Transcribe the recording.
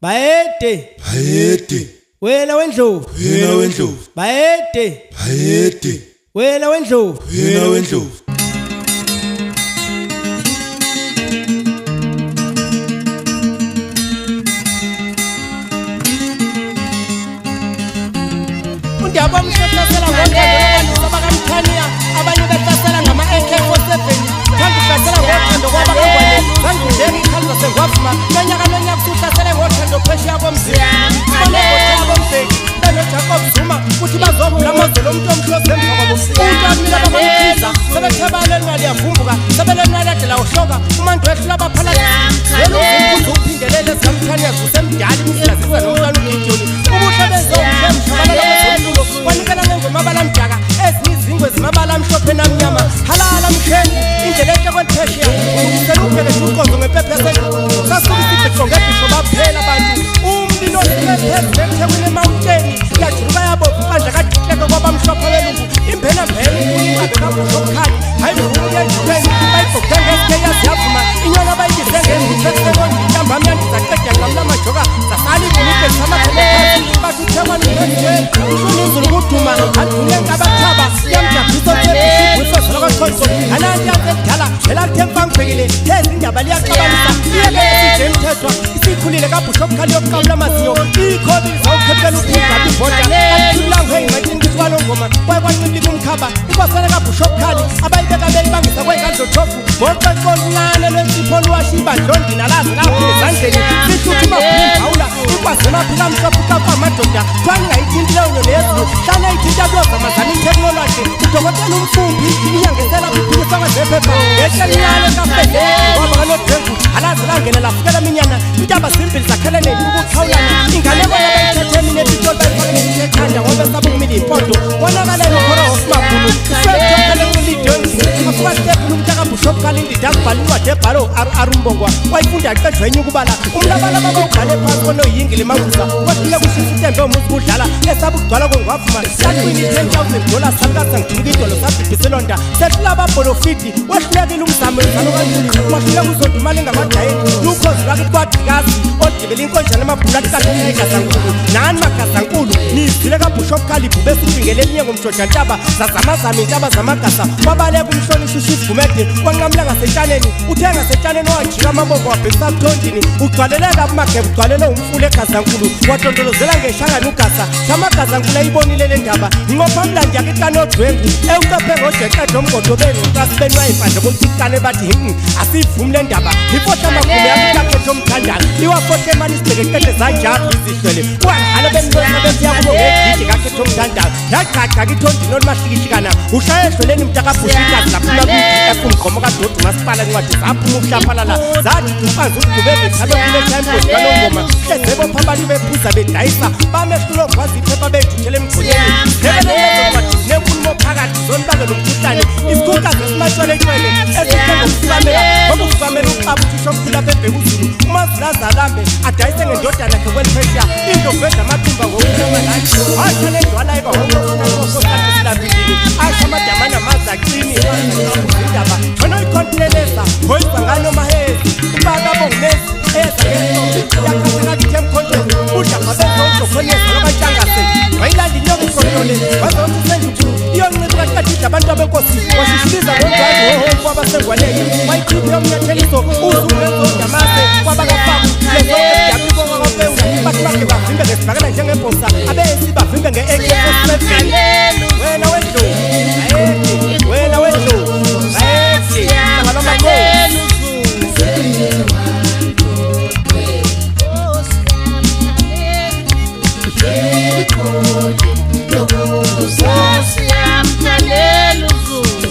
Bayede. Bayede. Wena wendlovu. Wena wendlovu. Bayede. Bayede. Wena wendlovu. Wena wendlovu. Undiyabo mshethasela ngothando bakamthaniya abanye behlasela ngama AK47 kanti uhlasela ngothando kwabakangwane ngangideni ikhalwa sengwafuma nonyaka kuhlasela ngothando phesheya komzimba bonke bomfeki benoJacob Zuma ukuthi bazovula amazolo umuntu omhlozi emva kwabo uNtamila babamkhiza sebethabala imali yavumbuka sebelemali adela uhloka uMandu wehlula abaphalasi yena uzimbuzo ukuphindelela ezikamthaniya zusemdala imhlazisa nomntwana uGideon ubuhle bezomhle emshabalala kwezomculo wanikela ngengoma abalamjaka ezinye izingwe zimabala amhlophe namnyama halala msheni indlela enhle kwenphesheya ukusela uphele uqozo ngempephe yasendulo sasukisibhexo ngebhisho baphela abantu umlilo siphezulu eThekwini eMountain yajuka yabopha ibandla kaDikleko kwabamhlophe belungu imphena mphela ingabe kabushokkhali hayi mvulo yejweni bayibhokhe ngeke yaziyavuma inyona bayibize ngengifesekoni intamba amyandiza qede ngamlamajoka zasali kunike samathele bathi uThekwani nje ushunizulu kuduma adule ngabathaba yamjabhiso sebhisibhuso lokhoso ananti yasedala elathempa ngibhekile lezindaba liyaxabanisa iyeke emthethwa isikhulile kabhushokkhali yokuqawula amazinyo ikhodi zawukhephela uphunga ibhoda athulangwe ngicintwalo ngoma kwakwaqinile umkhaba ubasana kabhushokkhali abayibeka belibangisa kwengandlothofu ngoqeqoluncane lwensipho lwashiba ndlondina lazi lapho ezandleni sihluthi mabhawula ukwazemaphila mhlophe kwamadoda kwangayithintileyo lezulu hlala ithinta kwezamazana itechnology udokotela umfumbi inyangesela kuphikisa kwezephepha ehlelinyane kafede ngoba kalodrengu alazi langena lafukela minyana intaba zimbili zakheleleni ukukhawulana inganeko yabayithetheni nepitol bayifakele ekhanda ngoba sabukumile impondo wonakalelo khora osmakhulu sekuthokele kulidonsi afukastephula umntakabhushokkhali indidakubhala incwadi ebhalo arumbongwa wayifunda yaqedwenye ukubala umlabala babawubhale phansi konoyingile mabuza kwahlule kushisa utembe omuzi kudlala esabugcwala kwengwavuma $10,000 salikasangijuluka idolo sabhibhiselonda sehlula ababholofiti wehlulekile umzamo wenzalo kankulu wahlule kuzonda imali engamadayeni lukhozi lwakithi kwadikazi odibela inkonjana amabhulu atikathonya igazankulu nani magazankulu nizile kabhushokkhali ibhubesa ubingele elinye ngomjojantaba zazamazama intaba zamagasa wabaleka umhlonishwa ushifgumede wanqamula ngasentshaneni uthe ngasentshaneni wajika amabombo wabhekisa buthondini ugcwaleleka bumagebu ugcwalele umfula egazankulu wadondolozela ngeshangana ugasa shamagazankulu ayibonile le ndaba nqopha mlandi yakithi kanodwengu ewucaphe ngojeqede omgodobeni uqasibeni wayibhadle komthikane bathi asiyivumi le ndaba ifohla amagume yakitaqethe omthandana iwafohle imali isibheke qede zanjaphi izihlwele wangalo bemntwana besiyakubo ngegidi kakethe omthandana yaqaqa kithondini olumahlikishikana ushaya ehlweleni mntakabhushikazi laphuma kwi-DF umgqomo kadoda umasipala ncwadi zaphuma uhlaphalala zathi umfanzi ukugubeze thabe kuletha imbozi kanongoma hlezebopha abantu bephuza bedayisa bamehlula ogwazi iphepha bejithele emgqonyeni nebelenezoncwadi nenkulumo phakathi zonibangela umkhuhlane isikhukazi esimatshwele ncwele esithengokufamela ngoba ukufamela uqaba uthisho okukhula bebhekuzulu umazulaza alambe adayise ngendodana yakhe kweliphesheya indoveda amathumba ngokunamalani washa nendwala iba wokosilabhilile asha amadamana amazi aqini indaba khona uyikhontineleza ngoyibhangane omahezi ubakabongumesi eyezakesombe yakhathekakithi emkhonjeni udla ngabezozokhoneza lobantshangase wayilanda inyoka ikontrole wazothi senjuju iyoncipha katikadidla abantu abenkosi washishiliza ngondwazi wohonku wabasengwaneni wayikhiphe yomnyatheliso uzungezondamase kwabakafaku lezoedyabibongakopewula bathi bakhe bavimbe ngesibhakela njengembosa abesi bavimbe nge-AK47 wena wendlovu ayedi wena wendlovu ayedi hlanganamakhosi Siyamthalela uZulu